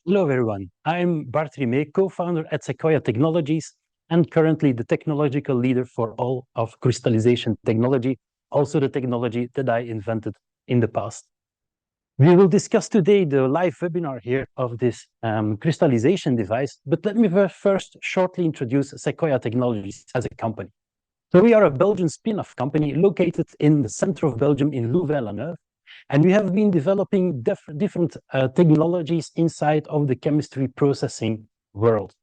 Hello, everyone. I'm Bart Rimez, co-founder at Secoya Technologies and currently the technological leader for all of crystallization technology, also the technology that I invented in the past. We will discuss today the live webinar here of this crystallization device, but let me first shortly introduce Secoya Technologies as a company. So we are a Belgian spin-off company located in the center of Belgium in Louvain-la-Neuve. And we have been developing different technologies inside of the chemistry processing world.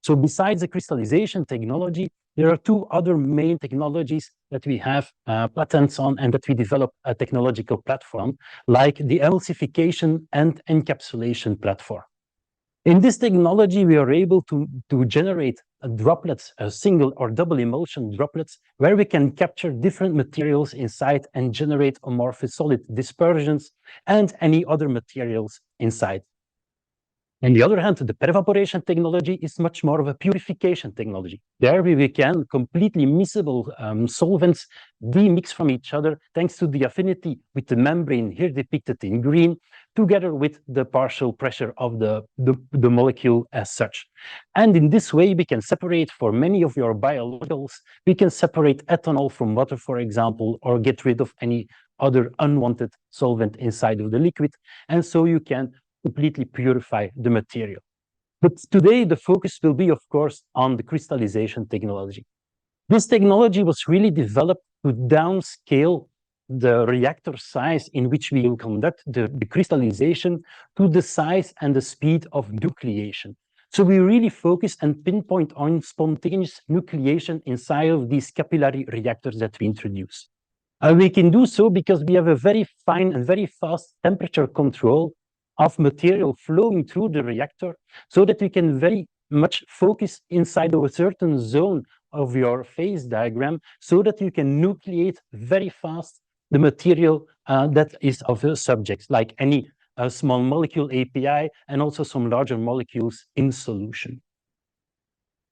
So besides the crystallization technology, there are two other main technologies that we have patents on and that we develop a technological platform, like the emulsification and encapsulation platform. In this technology, we are able to generate droplets, single or double emulsion droplets, where we can capture different materials inside and generate amorphous solid dispersions and any other materials inside. On the other hand, the prevaporation technology is much more of a purification technology. There we can completely miscible solvents demix from each other thanks to the affinity with the membrane here depicted in green, together with the partial pressure of the molecule as such. And in this way, we can separate for many of your biologicals, we can separate ethanol from water, for example, or get rid of any other unwanted solvent inside of the liquid. And so you can completely purify the material. But today, the focus will be, of course, on the crystallization technology. This technology was really developed to downscale the reactor size in which we will conduct the crystallization to the size and the speed of nucleation. So we really focus and pinpoint on spontaneous nucleation inside of these capillary reactors that we introduce. We can do so because we have a very fine and very fast temperature control of material flowing through the reactor so that we can very much focus inside of a certain zone of your phase diagram so that you can nucleate very fast the material that is of the subject, like any small molecule API and also some larger molecules in solution.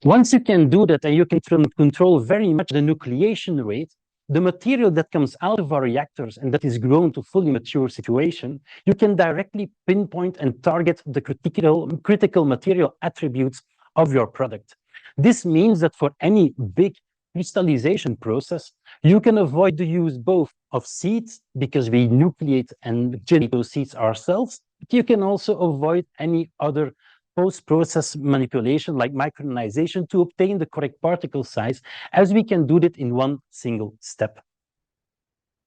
Once you can do that and you can control very much the nucleation rate, the material that comes out of our reactors and that is grown to fully mature situation, you can directly pinpoint and target the critical material attributes of your product. This means that for any big crystallization process, you can avoid the use both of seeds, because we nucleate and generate those seeds ourselves, but you can also avoid any other post-process manipulation like micronization to obtain the correct particle size, as we can do that in one single step.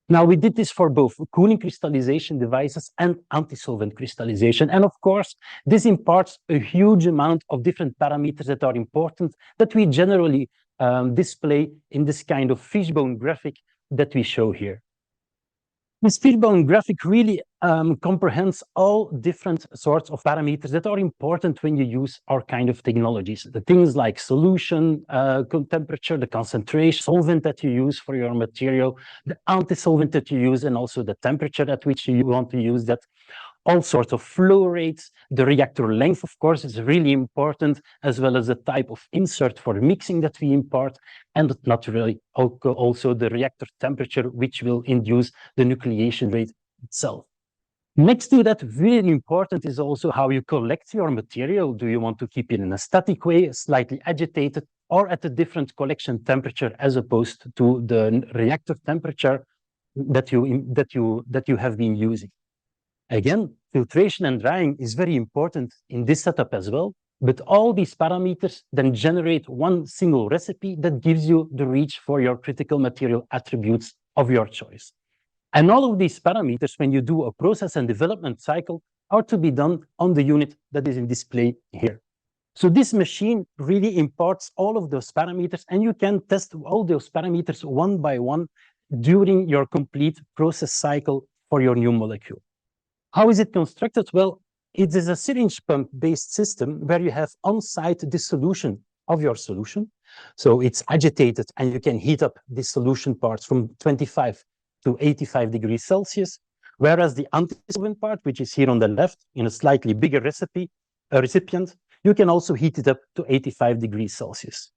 Now, we did this for both cooling crystallization devices and antisolvent crystallization. And of course, this imparts a huge amount of different parameters that are important that we generally display in this kind of fishbone graphic that we show here. This fishbone graphic really comprehends all different sorts of parameters that are important when you use our kind of technologies. The things like solution temperature, the concentration, solvent that you use for your material, the antisolvent that you use, and also the temperature at which you want to use that. All sorts of flow rates, the reactor length, of course, is really important, as well as the type of insert for mixing that we impart, and naturally also the reactor temperature, which will induce the nucleation rate itself. Next to that, really important is also how you collect your material. Do you want to keep it in a static way, slightly agitated, or at a different collection temperature as opposed to the reactor temperature that you have been using? Again, filtration and drying is very important in this setup as well, but all these parameters then generate one single recipe that gives you the reach for your critical material attributes of your choice. And all of these parameters, when you do a process and development cycle, are to be done on the unit that is in display here. So this machine really imparts all of those parameters, and you can test all those parameters one by one during your complete process cycle for your new molecule. How is it constructed? Well, it is a syringe pump-based system where you have on-site dissolution of your solution. So it's agitated, and you can heat up the solution parts from 25 to 85 degrees Celsius, whereas the antisolvent part, which is here on the left in a slightly bigger recipient, you can also heat it up to 85 degrees Celsius.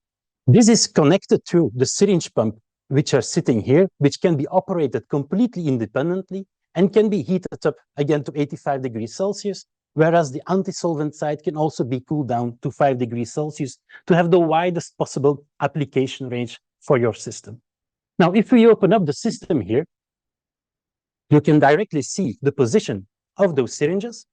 This is connected to the syringe pump, which are sitting here, which can be operated completely independently and can be heated up again to 85 degrees Celsius whereas the antisolvent side can also be cooled down to 5 degrees Celsius to have the widest possible application range for your system. Now, if we open up the system here, you can directly see the position of those syringes.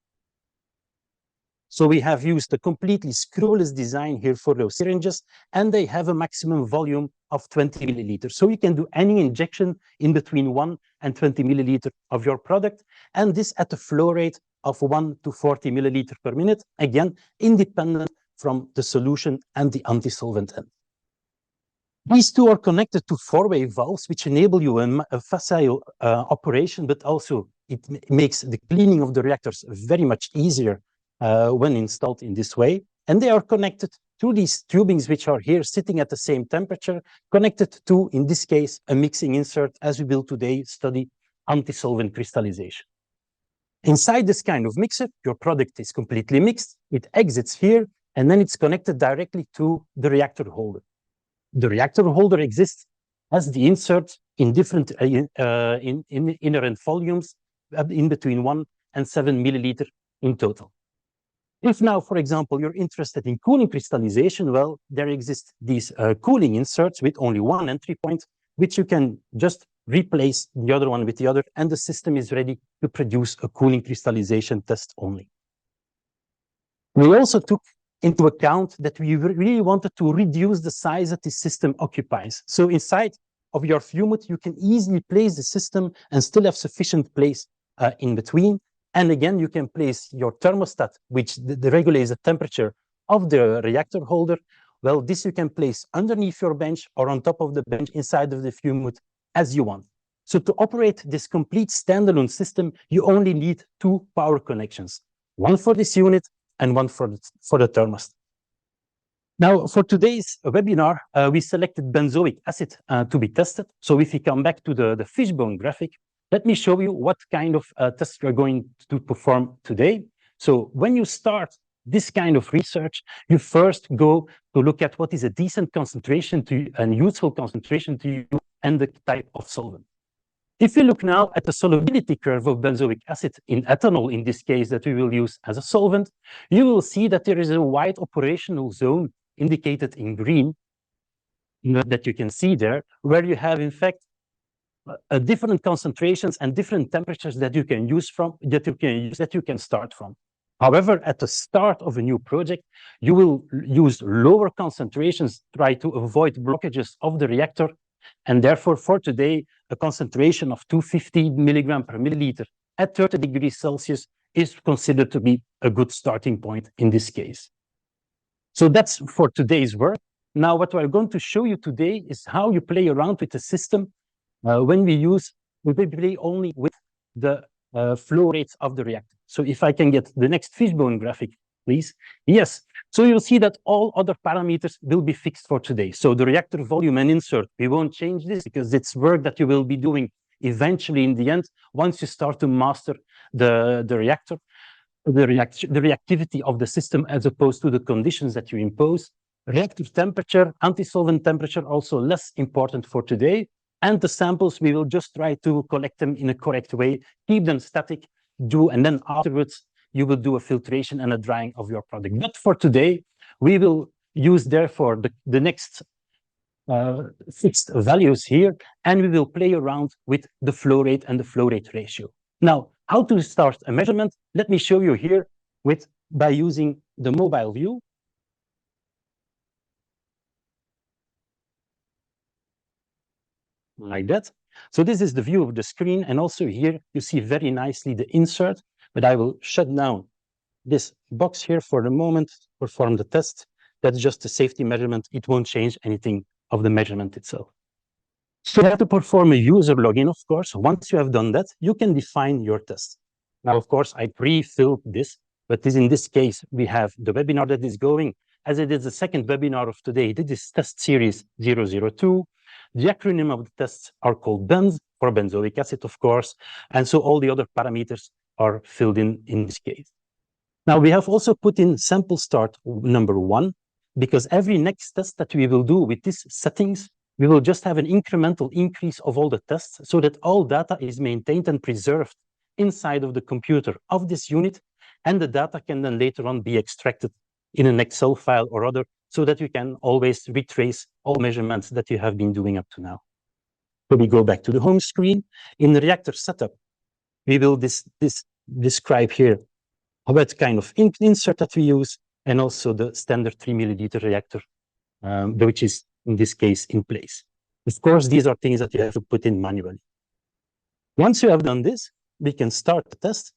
So we have used a completely screwless design here for those syringes, and they have a maximum volume of 20 milliliters. So you can do any injection in between 1 and 20 milliliters of your product, and this at a flow rate of 1 to 40 milliliters per minute, again, independent from the solution and the antisolvent end. These two are connected to four-way valves, which enable you a facile operation, but also it makes the cleaning of the reactors very much easier when installed in this way. And they are connected to these tubings, which are here sitting at the same temperature, connected to, in this case, a mixing insert, as we will today study antisolvent crystallization. Inside this kind of mixer, your product is completely mixed. It exits here, and then it's connected directly to the reactor holder. The reactor holder exists as the insert in different inherent volumes in between 1 and 7 milliliter in total. If now, for example, you're interested in cooling crystallization, well, there exist these cooling inserts with only one entry point, which you can just replace the other one with the other, and the system is ready to produce a cooling crystallization test only. We also took into account that we really wanted to reduce the size that the system occupies. So inside of your fume, you can easily place the system and still have sufficient place in between. And again, you can place your thermostat, which regulates the temperature of the reactor holder. Well, this you can place underneath your bench or on top of the bench inside of the fume hood as you want. So to operate this complete standalone system, you only need two power connections, one for this unit and one for the thermostat. Now, for today's webinar, we selected benzoic acid to be tested. So if we come back to the fishbone graphic, let me show you what kind of tests we're going to perform today. So when you start this kind of research, you first go to look at what is a decent concentration to you and useful concentration to you and the type of solvent. If you look now at the solubility curve of benzoic acid in ethanol, in this case that we will use as a solvent, you will see that there is a wide operational zone indicated in green that you can see there, where you have in fact different concentrations and different temperatures that you can use from, that you can start from. However, at the start of a new project, you will use lower concentrations, try to avoid blockages of the reactor, and therefore for today, a concentration of 250 milligram per milliliter at 30 degrees Celsius is considered to be a good starting point in this case. So that's for today's work. Now, what we're going to show you today is how you play around with the system when we play only with the flow rates of the reactor. So if I can get the next fishbone graphic, please. Yes, so you'll see that all other parameters will be fixed for today. So the reactor volume and insert, we won't change this because it's work that you will be doing eventually in the end, once you start to master the reactor, the reactivity of the system as opposed to the conditions that you impose. Reactor temperature, antisolvent temperature, also less important for today. And the samples, we will just try to collect them in a correct way, keep them static, and then afterwards, you will do a filtration and a drying of your product. But for today, we will use therefore the next fixed values here, and we will play around with the flow rate and the flow rate ratio. Now, how to start a measurement? Let me show you here by using the mobile view. Like that. So this is the view of the screen, and also here you see very nicely the insert, but I will shut down this box here for the moment, perform the test. That's just a safety measurement. It won't change anything of the measurement itself. So you have to perform a user login, of course. Once you have done that, you can define your test. Now, of course, I pre-filled this, but in this case, we have the webinar that is going. As it is the second webinar of today, this is test series 002. The acronym of the tests are called BENZ, for benzoic acid, of course. And so all the other parameters are filled in this case. Now, we have also put in sample start number 1, because every next test that we will do with these settings, we will just have an incremental increase of all the tests so that all data is maintained and preserved inside of the computer of this unit. and the data can then later on be extracted in an Excel file or other, so that you can always retrace all measurements that you have been doing up to now. So we go back to the home screen. In the reactor setup, we will describe here what kind of insert that we use, and also the standard 3 milliliter reactor, which is in this case in place. Of course, these are things that you have to put in manually. Once you have done this, we can start the test.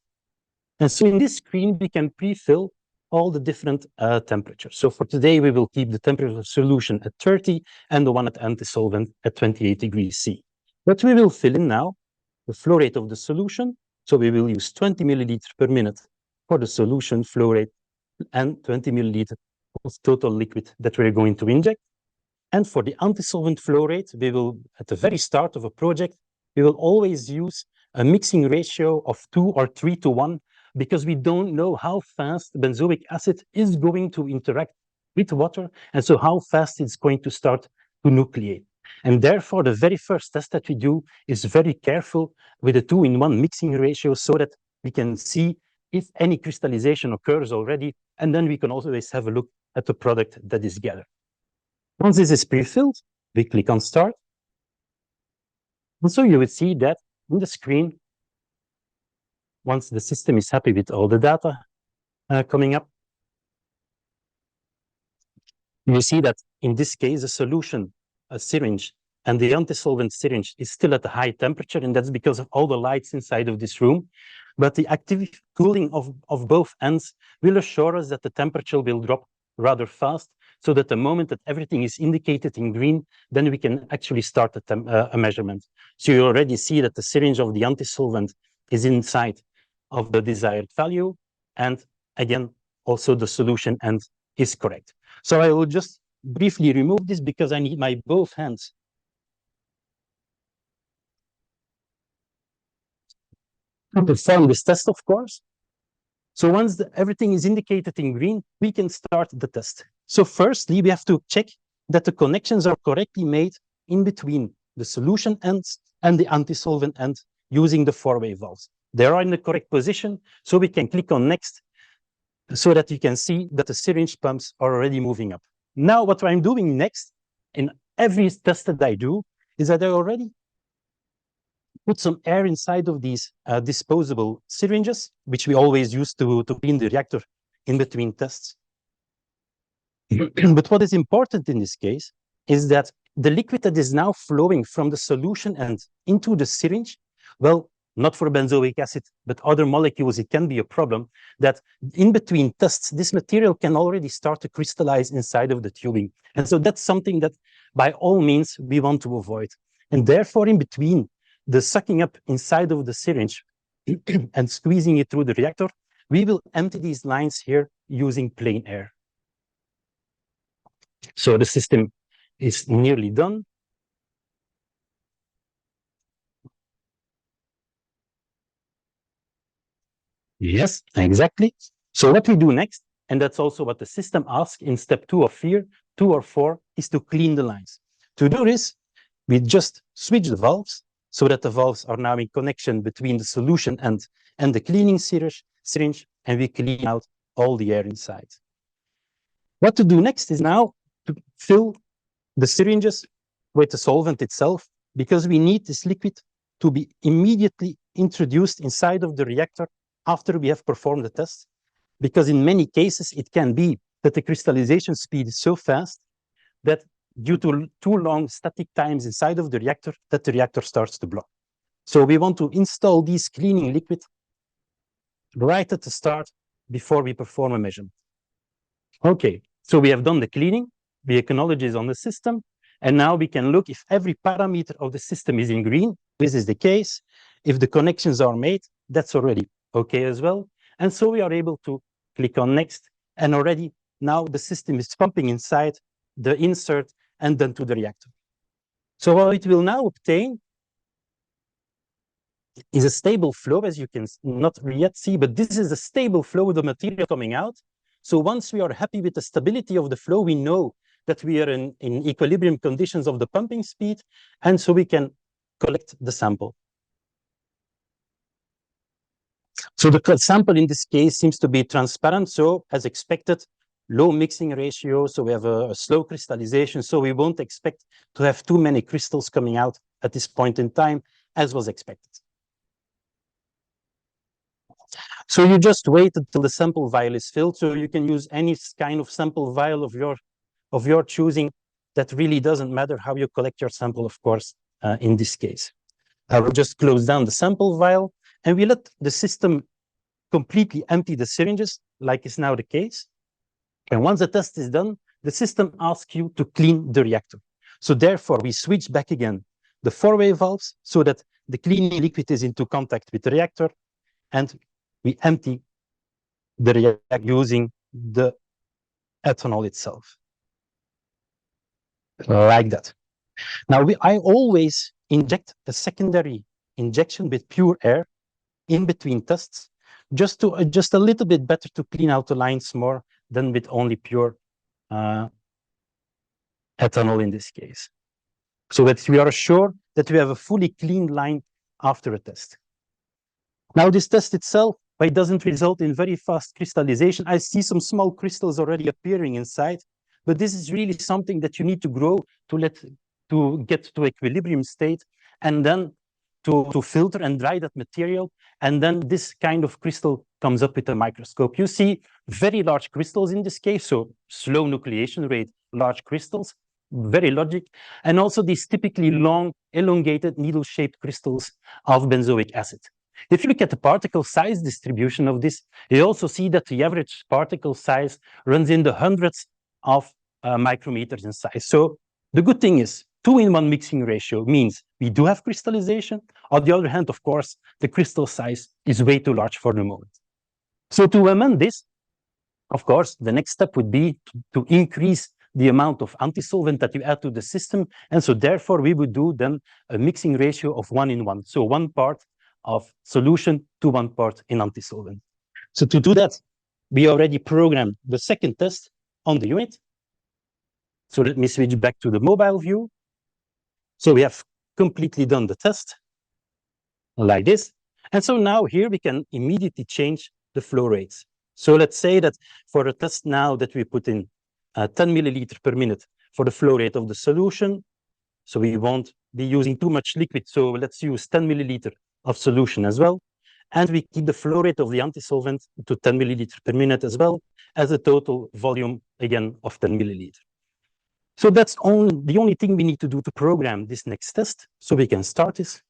And so in this screen, we can pre-fill all the different temperatures. So for today, we will keep the temperature of solution at 30 and the one at antisolvent at 28 degrees C. But we will fill in now the flow rate of the solution. So we will use 20 milliliters per minute for the solution flow rate and 20 milliliters of total liquid that we're going to inject. And for the antisolvent flow rate, we will, at the very start of a project, we will always use a mixing ratio of 2 or 3 to 1, because we don't know how fast benzoic acid is going to interact with water, and so how fast it's going to start to nucleate. And therefore, the very first test that we do is very careful with a 2-in-1 mixing ratio, so that we can see if any crystallization occurs already, and then we can always have a look at the product that is gathered. Once this is pre-filled, we click on Start. And so you would see that on the screen, once the system is happy with all the data coming up, you see that in this case, the solution, a syringe, and the antisolvent syringe is still at a high temperature, and that's because of all the lights inside of this room. But the active cooling of both ends will assure us that the temperature will drop rather fast, so that the moment that everything is indicated in green, then we can actually start a measurement. So you already see that the syringe of the antisolvent is inside of the desired value, and again, also the solution end is correct. So I will just briefly remove this because I need my both hands to perform this test, of course. So once everything is indicated in green, we can start the test. So firstly, we have to check that the connections are correctly made in between the solution ends and the antisolvent end using the four-way valves. They are in the correct position, so we can click on Next, so that you can see that the syringe pumps are already moving up. Now, what I'm doing next in every test that I do is that I already put some air inside of these disposable syringes, which we always use to clean the reactor in between tests. But what is important in this case is that the liquid that is now flowing from the solution end into the syringe, well, not for benzoic acid, but other molecules, it can be a problem that in between tests, this material can already start to crystallize inside of the tubing. And so that's something that by all means we want to avoid. And therefore, in between the sucking up inside of the syringe and squeezing it through the reactor, we will empty these lines here using plain air. So the system is nearly done. Yes, exactly. So what we do next, and that's also what the system asks in step 2 of 2 or 4, is to clean the lines. To do this, we just switch the valves so that the valves are now in connection between the solution end and the cleaning syringe, and we clean out all the air inside. What to do next is now to fill the syringes with the solvent itself, because we need this liquid to be immediately introduced inside of the reactor after we have performed the test, because in many cases it can be that the crystallization speed is so fast that due to too long static times inside of the reactor, that the reactor starts to block. So we want to install these cleaning liquid right at the start before we perform a measurement. Okay, so we have done the cleaning, we acknowledge it on the system, and now we can look if every parameter of the system is in green. This is the case. If the connections are made, that's already okay as well. And so we are able to click on Next, and already now the system is pumping inside the insert and then to the reactor. So what it will now obtain is a stable flow, as you can not yet see, but this is a stable flow of the material coming out. So once we are happy with the stability of the flow, we know that we are in equilibrium conditions of the pumping speed, and so we can collect the sample. So the sample in this case seems to be transparent. So as expected, low mixing ratio. So we have a slow crystallization. So we won't expect to have too many crystals coming out at this point in time, as was expected. So you just wait until the sample vial is filled. So you can use any kind of sample vial of your choosing. That really doesn't matter how you collect your sample, of course, in this case. I will just close down the sample vial, and we let the system completely empty the syringes, like is now the case. And once the test is done, the system asks you to clean the reactor. So therefore, we switch back again the four-way valves so that the cleaning liquid is into contact with the reactor, and we empty the reactor using the ethanol itself. Like that. Now, I always inject a secondary injection with pure air in between tests, just a little bit better to clean out the lines more than with only pure ethanol in this case. So that we are sure that we have a fully clean line after a test. Now, this test itself, it doesn't result in very fast crystallization. I see some small crystals already appearing inside, but this is really something that you need to grow to get to equilibrium state, and then to filter and dry that material. And then this kind of crystal comes up with a microscope. You see very large crystals in this case, so slow nucleation rate, large crystals, very logic. And also these typically long, elongated, needle-shaped crystals of benzoic acid. If you look at the particle size distribution of this, you also see that the average particle size runs in the hundreds of micrometers in size. So the good thing is 2-in-1 mixing ratio means we do have crystallization. On the other hand, of course, the crystal size is way too large for the moment. So to amend this, of course, the next step would be to increase the amount of antisolvent that you add to the system. And so therefore, we would do then a mixing ratio of 1-in-1. So 1 part of solution to 1 part in antisolvent. So to do that, we already programmed the second test on the unit. So let me switch back to the mobile view. So we have completely done the test like this. And so now here we can immediately change the flow rates. So let's say that for a test now that we put in 10 milliliter per minute for the flow rate of the solution. So we won't be using too much liquid. So let's use 10 milliliter of solution as well. And we keep the flow rate of the antisolvent to 10 milliliter per minute as well as a total volume, again, of 10 milliliter. So that's the only thing we need to do to program this next test. So we can start this.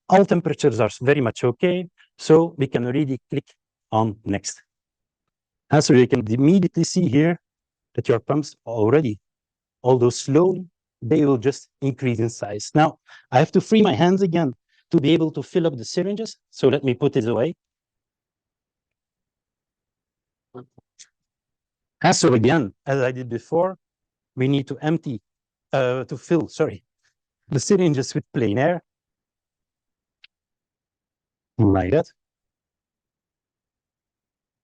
All temperatures are very much okay. So we can already click on next. And so you can immediately see here that your pumps already, although slowly, they will just increase in size. Now, I have to free my hands again to be able to fill up the syringes. So let me put this away. And so again, as I did before, we need to fill the syringes with plain air. Like that.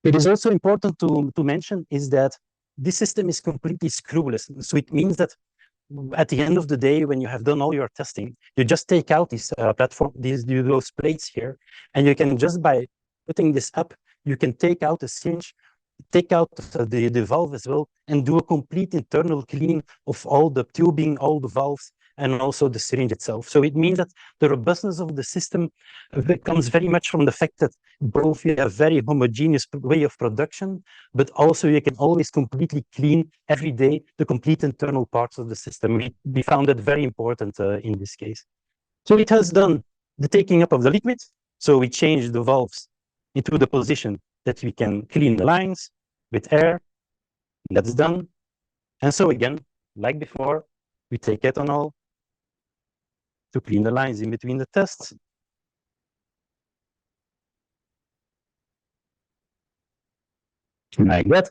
It is also important to mention is that this system is completely screwless. So it means that at the end of the day, when you have done all your testing, you just take out this those plates here, and you can just by putting this up, you can take out a syringe, take out the valve as well, and do a complete internal cleaning of all the tubing, all the valves, and also the syringe itself. So it means that the robustness of the system comes very much from the fact that both you have very homogeneous way of production, but also you can always completely clean every day the complete internal parts of the system. We found that very important in this case. So it has done the taking up of the liquid. So we changed the valves into the position that we can clean the lines with air. That's done. And so again, like before, we take ethanol to clean the lines in between the tests. Like that.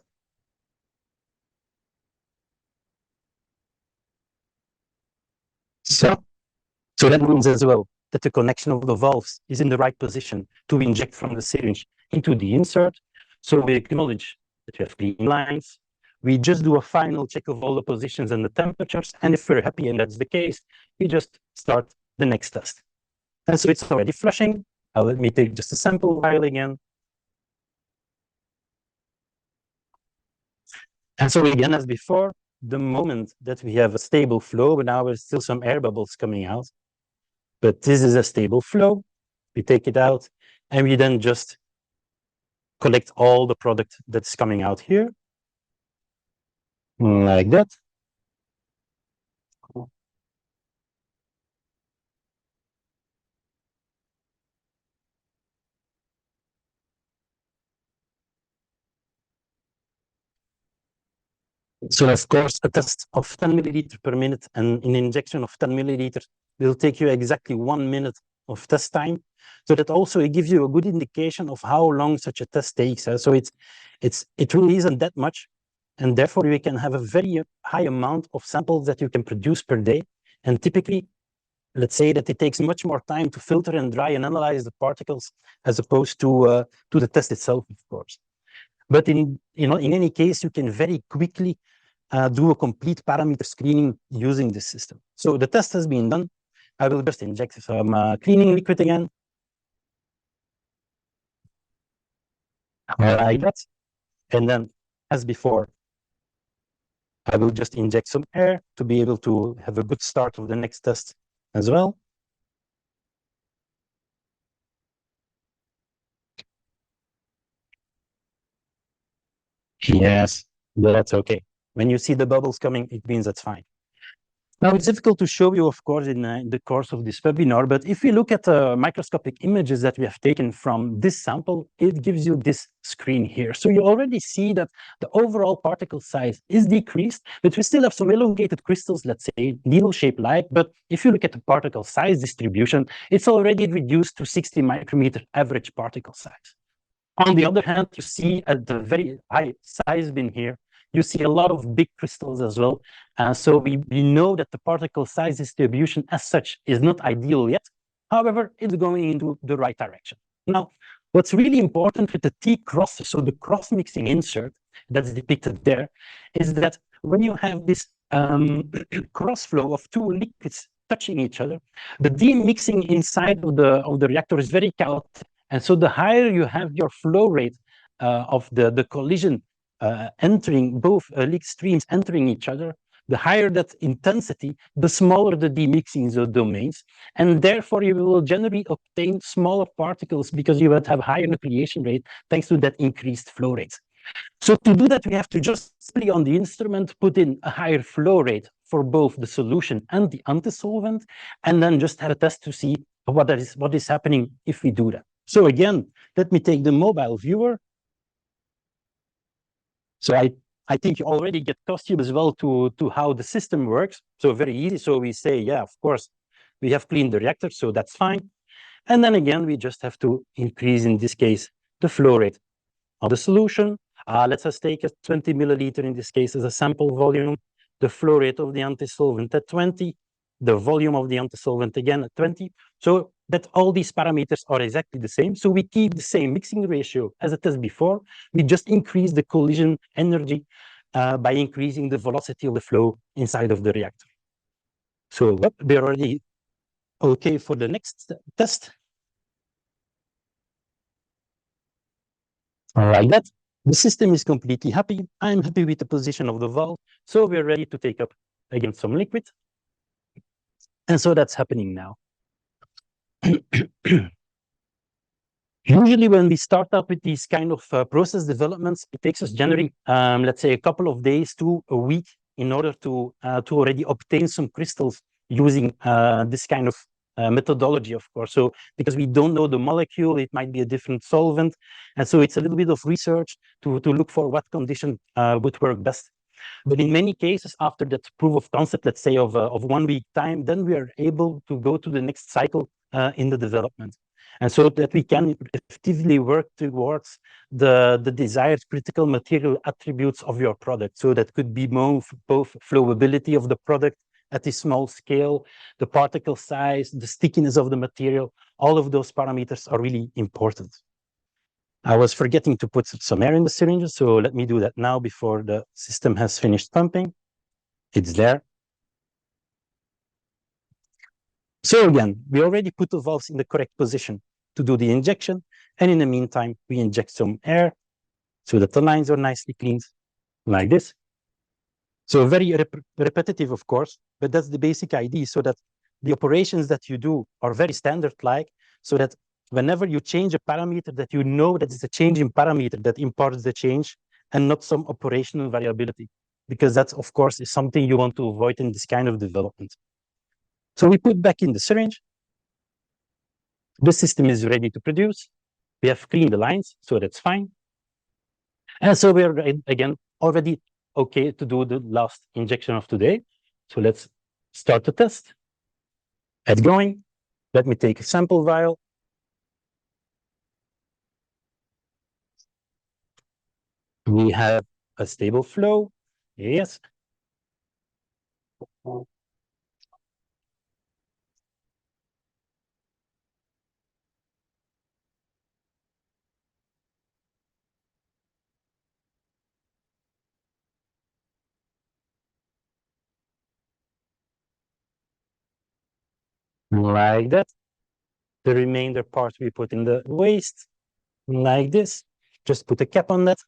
So that means as well that the connection of the valves is in the right position to inject from the syringe into the insert. So we acknowledge that we have clean lines. We just do a final check of all the positions and the temperatures. And if we're happy and that's the case, we just start the next test. And so it's already flushing. Let me take just a sample vial again. And so again, as before, the moment that we have a stable flow, now there's still some air bubbles coming out, but this is a stable flow. We take it out, and we then just collect all the product that's coming out here, like that. So of course, a test of 10 milliliter per minute and an injection of 10 milliliters will take you exactly 1 minute of test time. So that also it gives you a good indication of how long such a test takes. So it really isn't that much. And therefore you can have a very high amount of samples that you can produce per day. And typically, let's say that it takes much more time to filter and dry and analyze the particles as opposed to the test itself, of course. But in any case, you can very quickly do a complete parameter screening using this system. So the test has been done. I will just inject some cleaning liquid again. Like that. And then, as before, I will just inject some air to be able to have a good start of the next test as well. Yes, that's okay. When you see the bubbles coming, it means that's fine. Now, it's difficult to show you, of course, in the course of this webinar, but if we look at the microscopic images that we have taken from this sample, it gives you this screen here. So you already see that the overall particle size is decreased, but we still have some elongated crystals, let's say needle-shaped like, but if you look at the particle size distribution, it's already reduced to 60 micrometer average particle size. On the other hand, you see at the very high size bin here, you see a lot of big crystals as well. So we know that the particle size distribution as such is not ideal yet. However, it's going into the right direction. Now, what's really important with the T-cross, so the cross-mixing insert that's depicted there, is that when you have this cross flow of two liquids touching each other, the demixing inside of the reactor is very chaotic. And so the higher you have your flow rate of the collision entering both leak streams entering each other, the higher that intensity, the smaller the demixing domains. And therefore, you will generally obtain smaller particles because you would have higher nucleation rate thanks to that increased flow rate. So to do that, we have to just simply on the instrument put in a higher flow rate for both the solution and the antisolvent, and then just have a test to see what is happening if we do that. So again, let me take the mobile viewer. So I think you already get accustomed as well to how the system works. So very easy. So we say, yeah, of course, we have cleaned the reactor, so that's fine. And then again, we just have to increase, in this case, the flow rate of the solution. Let's just take a 20 milliliter in this case as a sample volume, the flow rate of the antisolvent at 20, the volume of the antisolvent again at 20. So that all these parameters are exactly the same. So we keep the same mixing ratio as it is before. We just increase the collision energy by increasing the velocity of the flow inside of the reactor. So we're already okay for the next test. Like that. The system is completely happy. I'm happy with the position of the valve. So we're ready to take up again some liquid. And so that's happening now. Usually when we start up with these kind of process developments, it takes us generally, let's say, a couple of days to a week in order to already obtain some crystals using this kind of methodology, of course. So because we don't know the molecule, it might be a different solvent. And so it's a little bit of research to look for what condition would work best. But in many cases, after that proof of concept, let's say of 1 week time, then we are able to go to the next cycle in the development. And so that we can effectively work towards the desired critical material attributes of your product. So that could be both flowability of the product at a small scale, the particle size, the stickiness of the material. All of those parameters are really important. I was forgetting to put some air in the syringe, so let me do that now before the system has finished pumping. It's there. So again, we already put the valves in the correct position to do the injection, and in the meantime, we inject some air so that the lines are nicely cleaned, like this. So very repetitive, of course, but that's the basic idea, so that the operations that you do are very standard-like, so that whenever you change a parameter, that you know that it's a change in parameter that imparts the change and not some operational variability, because that, of course, is something you want to avoid in this kind of development. So we put back in the syringe. The system is ready to produce. We have cleaned the lines, so that's fine. And so we're, again, already okay to do the last injection of today. So let's start the test. It's going. Let me take a sample vial. We have a stable flow. Yes. Like that. The remainder part we put in the waste, like this. Just put a cap on that.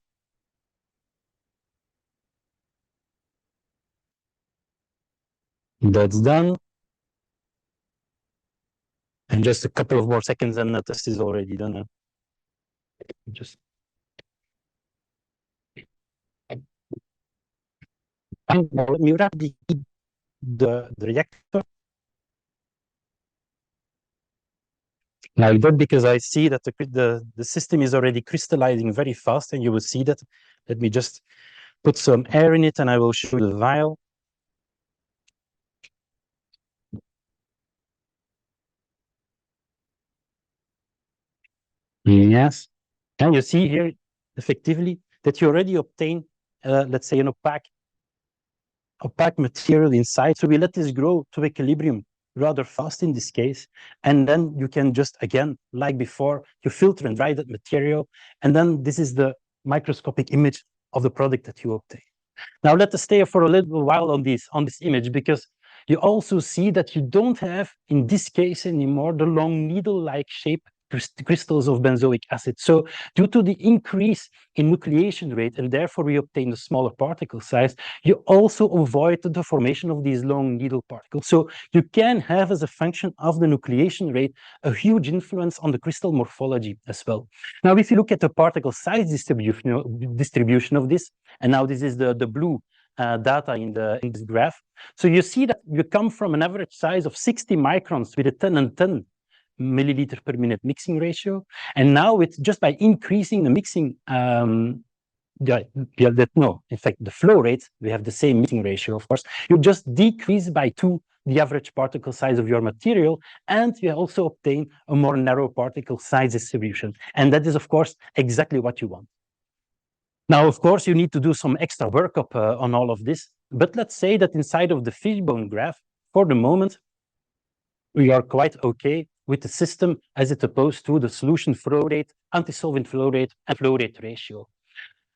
That's done. And just a couple of more seconds and the test is already done. Just let me wrap the reactor like that, because I see that the system is already crystallizing very fast, and you will see that. Let me just put some air in it and I will show you the vial. Yes. And you see here effectively that you already obtain, let's say, an opaque material inside. So we let this grow to equilibrium rather fast in this case. And then you can just, again, like before, you filter and dry that material. And then this is the microscopic image of the product that you obtain. Now let us stay for a little while on this image, because you also see that you don't have, in this case anymore, the long needle-like shape crystals of benzoic acid. So due to the increase in nucleation rate, and therefore we obtain a smaller particle size, you also avoid the formation of these long needle particles. So you can have, as a function of the nucleation rate, a huge influence on the crystal morphology as well. Now, if you look at the particle size distribution of this, and now this is the blue data in this graph. So you see that you come from an average size of 60 microns with a 10 and 10 milliliter per minute mixing ratio. And now with just by increasing the mixing, in fact, the flow rate, we have the same mixing ratio, of course. You just decrease by 2 the average particle size of your material, and you also obtain a more narrow particle size distribution. And that is, of course, exactly what you want. Now, of course, you need to do some extra workup on all of this. But let's say that inside of the fishbone graph, for the moment, we are quite okay with the system as it opposed to the solution flow rate, antisolvent flow rate, and flow rate ratio.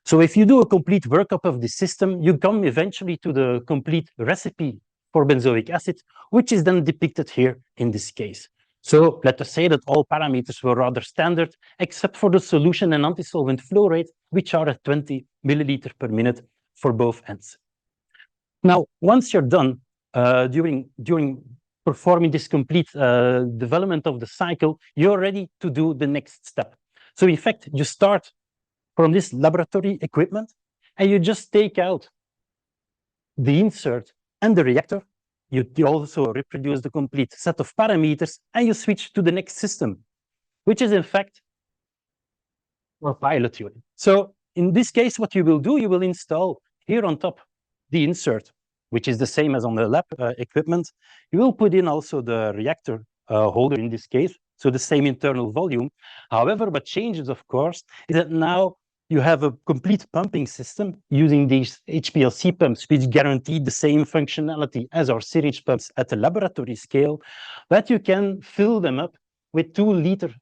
So if you do a complete workup of the system, you come eventually to the complete recipe for benzoic acid, which is then depicted here in this case. So let us say that all parameters were rather standard, except for the solution and antisolvent flow rate, which are at 20 milliliter per minute for both ends. Now, once you're done, during performing this complete development of the cycle, you're ready to do the next step. So in fact, you start from this laboratory equipment, and you just take out the insert and the reactor. You also reproduce the complete set of parameters, and you switch to the next system, which is in fact our pilot unit. So in this case, what you will do, you will install here on top the insert, which is the same as on the lab equipment. You will put in also the reactor holder in this case, so the same internal volume. However, what changes, of course, is that now you have a complete pumping system using these HPLC pumps, which guarantee the same functionality as our syringe pumps at the laboratory scale, but you can fill them up with 2-liter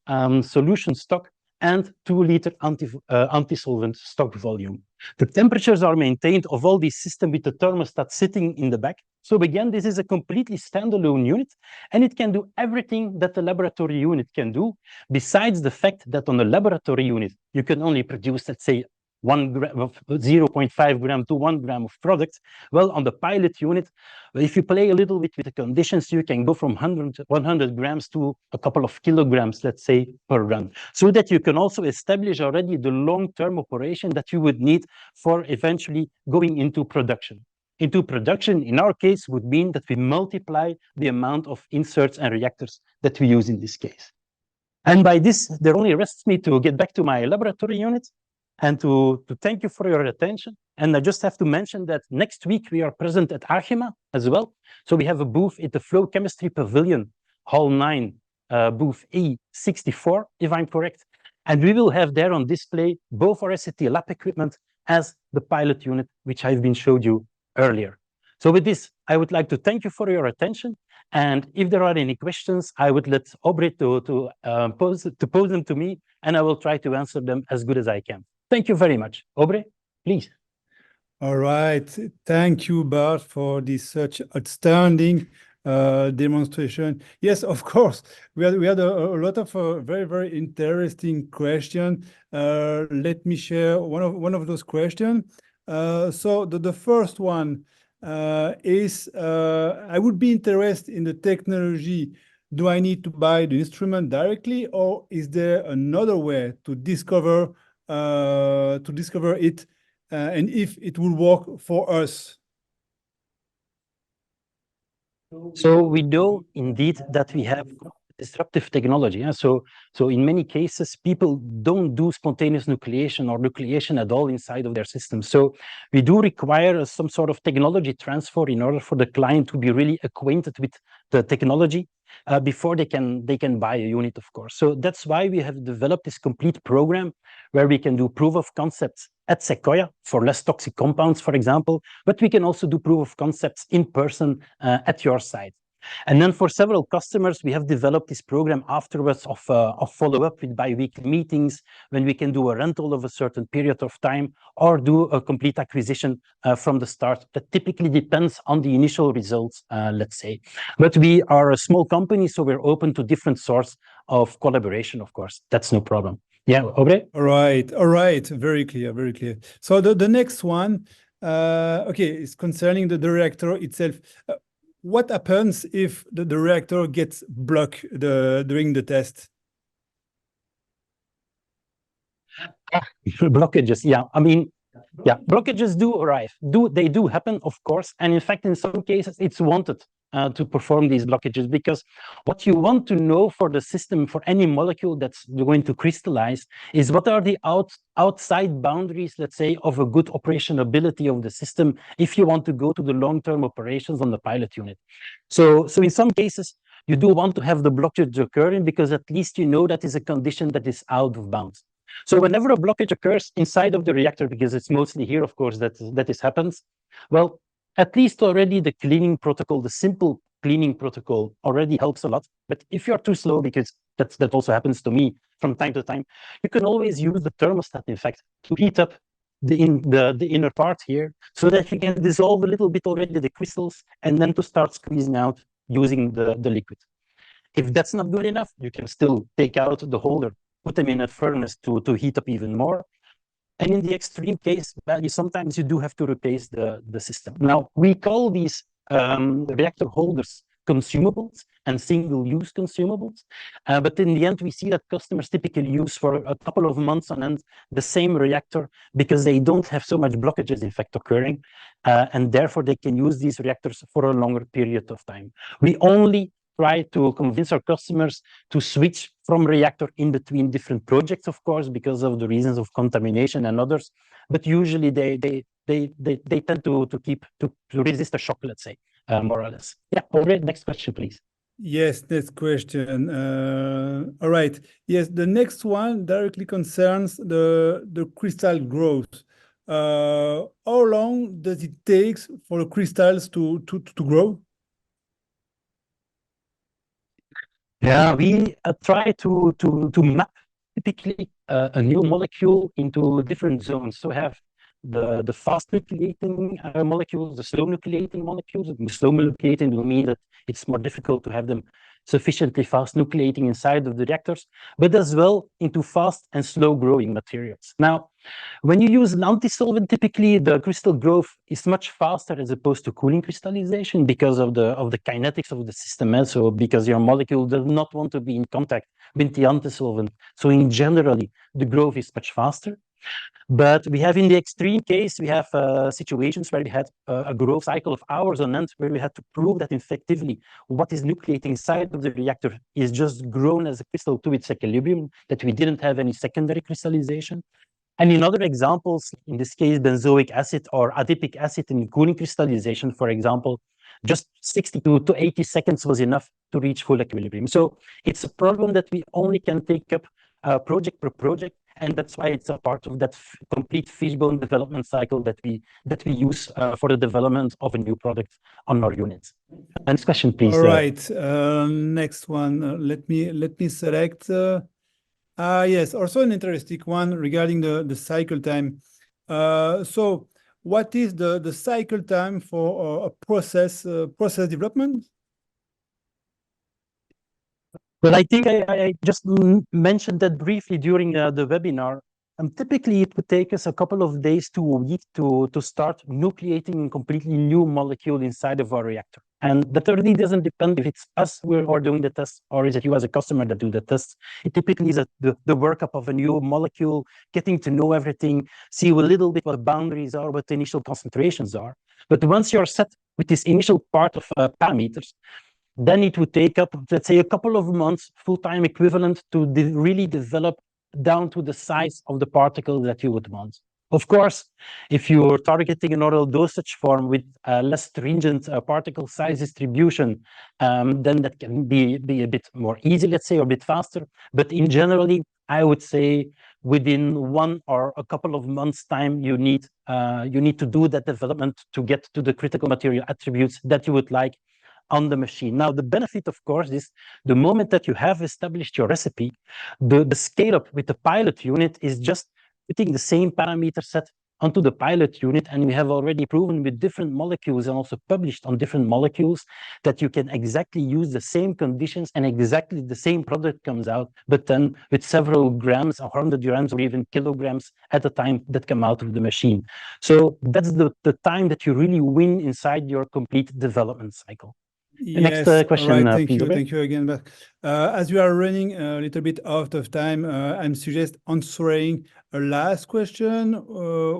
solution stock and 2-liter antisolvent stock volume. The temperatures are maintained of all these systems with the thermostat sitting in the back. So again, this is a completely standalone unit, and it can do everything that the laboratory unit can do, besides the fact that on the laboratory unit, you can only produce, let's say, 0.5 gram to 1 gram of product. Well, on the pilot unit, if you play a little bit with the conditions, you can go from 100 grams to a couple of kilograms, let's say, per run, so that you can also establish already the long-term operation that you would need for eventually going into production. Into production, in our case, would mean that we multiply the amount of inserts and reactors that we use in this case. And by this, there only rests me to get back to my laboratory unit and to thank you for your attention. And I just have to mention that next week we are present at AGEMA as well. So we have a booth at the Flow Chemistry Pavilion, Hall 9, booth E64, if I'm correct. And we will have there on display both our SCT lab equipment as the pilot unit, which I've been showed you earlier. So with this, I would like to thank you for your attention. And if there are any questions, I would let Aubrey to pose them to me, and I will try to answer them as good as I can. Thank you very much. Aubrey, please. All right. Thank you, Bart, for this such outstanding demonstration. Yes, of course. We had a lot of very, very interesting questions. Let me share one of those questions. So the first one is, I would be interested in the technology. Do I need to buy the instrument directly, or is there another way to discover it, and if it will work for us? So we know indeed that we have disruptive technology. So in many cases, people don't do spontaneous nucleation or nucleation at all inside of their system. So we do require some sort of technology transfer in order for the client to be really acquainted with the technology before they can buy a unit, of course. So that's why we have developed this complete program where we can do proof of concepts at Secoya for less toxic compounds, for example, but we can also do proof of concepts in person at your site. And then for several customers, we have developed this program afterwards of follow-up with bi-weekly meetings, when we can do a rental of a certain period of time or do a complete acquisition from the start. That typically depends on the initial results, let's say. But we are a small company, so we're open to different sorts of collaboration, of course. That's no problem. Yeah, Aubrey? All right. Very clear, very clear. So the next one, okay, is concerning the reactor itself. What happens if the reactor gets blocked during the test? Blockages, yeah. I mean, yeah, blockages do arrive. They do happen, of course. And in fact, in some cases, it's wanted to perform these blockages, because what you want to know for the system, for any molecule that's going to crystallize, is what are the outside boundaries, let's say, of a good operationability of the system if you want to go to the long-term operations on the pilot unit. So in some cases, you do want to have the blockage occurring, because at least you know that is a condition that is out of bounds. So whenever a blockage occurs inside of the reactor, because it's mostly here, of course, that this happens, well, at least already the cleaning protocol, the simple cleaning protocol already helps a lot. But if you're too slow, because that also happens to me from time to time, you can always use the thermostat, in fact, to heat up the inner part here, so that you can dissolve a little bit already the crystals, and then to start squeezing out using the liquid. If that's not good enough, you can still take out the holder, put them in a furnace to heat up even more. And in the extreme case, sometimes you do have to replace the system. Now, we call these reactor holders consumables and single-use consumables. But in the end, we see that customers typically use for a couple of months on end the same reactor, because they don't have so much blockages, in fact, occurring. And therefore, they can use these reactors for a longer period of time. We only try to convince our customers to switch from reactor in between different projects, of course, because of the reasons of contamination and others. But usually they tend to resist a shock, let's say, more or less. Yeah, Aubrey, next question, please. Yes, next question. All right. Yes, the next one directly concerns the crystal growth. How long does it take for the crystals to grow? Yeah, we try to map typically a new molecule into different zones. So have the fast nucleating molecules, the slow nucleating molecules. The slow nucleating will mean that it's more difficult to have them sufficiently fast nucleating inside of the reactors, but as well into fast and slow growing materials. Now, when you use an antisolvent, typically the crystal growth is much faster as opposed to cooling crystallization because of the kinetics of the system. And so because your molecule does not want to be in contact with the antisolvent. So in generally, the growth is much faster. But we have in the extreme case, we have situations where we had a growth cycle of hours on end, where we had to prove that effectively what is nucleating inside of the reactor is just grown as a crystal to its equilibrium, that we didn't have any secondary crystallization. And in other examples, in this case, benzoic acid or adipic acid in cooling crystallization, for example, just 60 to 80 seconds was enough to reach full equilibrium. So it's a problem that we only can take up project per project, and that's why it's a part of that complete fishbone development cycle that we use for the development of a new product on our units. Next question, please. All right, next one. Let me select. Yes, also an interesting one regarding the cycle time. So what is the cycle time for a process development? Well, I think I just mentioned that briefly during the webinar. Typically, it would take us a couple of days to a week to start nucleating a completely new molecule inside of our reactor. And that really doesn't depend if it's us who are doing the tests or is it you as a customer that do the tests. It typically is the workup of a new molecule, getting to know everything, see a little bit what the boundaries are, what the initial concentrations are. But once you're set with this initial part of parameters, then it would take up, let's say, a couple of months full-time equivalent to really develop down to the size of the particle that you would want. Of course, if you're targeting an oral dosage form with less stringent particle size distribution, then that can be a bit more easy, let's say, or a bit faster. But in generally, I would say within 1 or a couple of months' time, you need to do that development to get to the critical material attributes that you would like on the machine. Now, the benefit, of course, is the moment that you have established your recipe, the scale up with the pilot unit is just putting the same parameter set onto the pilot unit, and we have already proven with different molecules and also published on different molecules that you can exactly use the same conditions and exactly the same product comes out, but then with several grams or 100 grams or even kilograms at a time that come out of the machine. So that's the time that you really win inside your complete development cycle. Yes, next question, all right. Thank please, you. Thank you again. But as we are running a little bit out of time, I'm suggest answering a last question,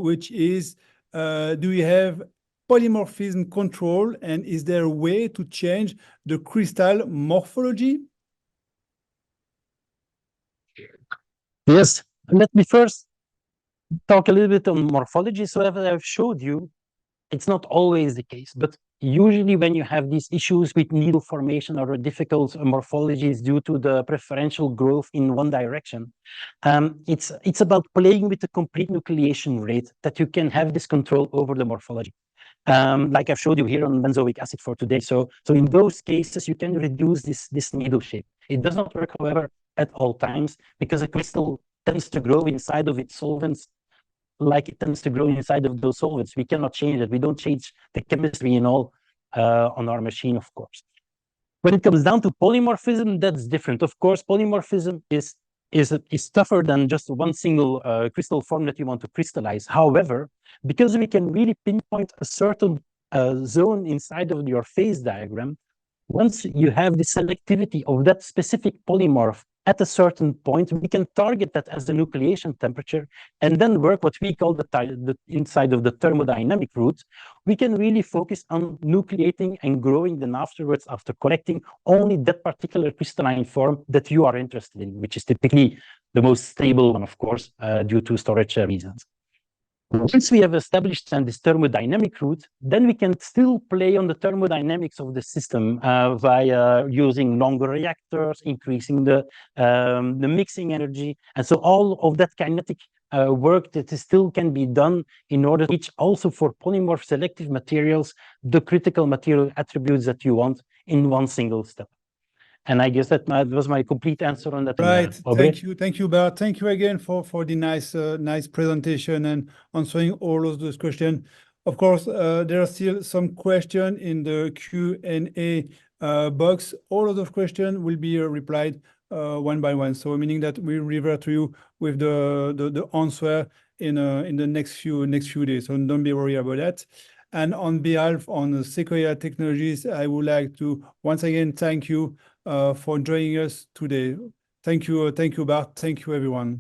which is, do we have polymorphism control, and is there a way to change the crystal morphology? Yes, let me first talk a little bit on morphology. So as I've showed you, it's not always the case, but usually when you have these issues with needle formation or difficult morphologies due to the preferential growth in one direction, it's about playing with the complete nucleation rate that you can have this control over the morphology. Like I've showed you here on benzoic acid for today. So in those cases, you can reduce this needle shape. It does not work, however, at all times, because a crystal tends to grow inside of its solvents like it tends to grow inside of those solvents. We cannot change it. We don't change the chemistry and all on our machine, of course. When it comes down to polymorphism, that's different. Of course, polymorphism is tougher than just one single crystal form that you want to crystallize. However, because we can really pinpoint a certain zone inside of your phase diagram, once you have the selectivity of that specific polymorph at a certain point, we can target that as the nucleation temperature and then work what we call the inside of the thermodynamic route. We can really focus on nucleating and growing then afterwards, after collecting only that particular crystalline form that you are interested in, which is typically the most stable one, of course, due to storage reasons. Once we have established this thermodynamic route, then we can still play on the thermodynamics of the system via using longer reactors, increasing the mixing energy. And so all of that kinetic work that still can be done in order to reach also for polymorph selective materials, the critical material attributes that you want in one single step. And I guess that was my complete answer on that. Right. Thank you, Bart. Thank you again for the nice presentation and answering all of those questions. Of course, there are still some questions in the Q&A box. All of those questions will be replied one by one. So meaning that we'll revert to you with the answer in the next few days. So don't be worried about that. And on behalf on Secoya Technologies, I would like to once again thank you for joining us today. Thank you, Bart. Thank you, everyone.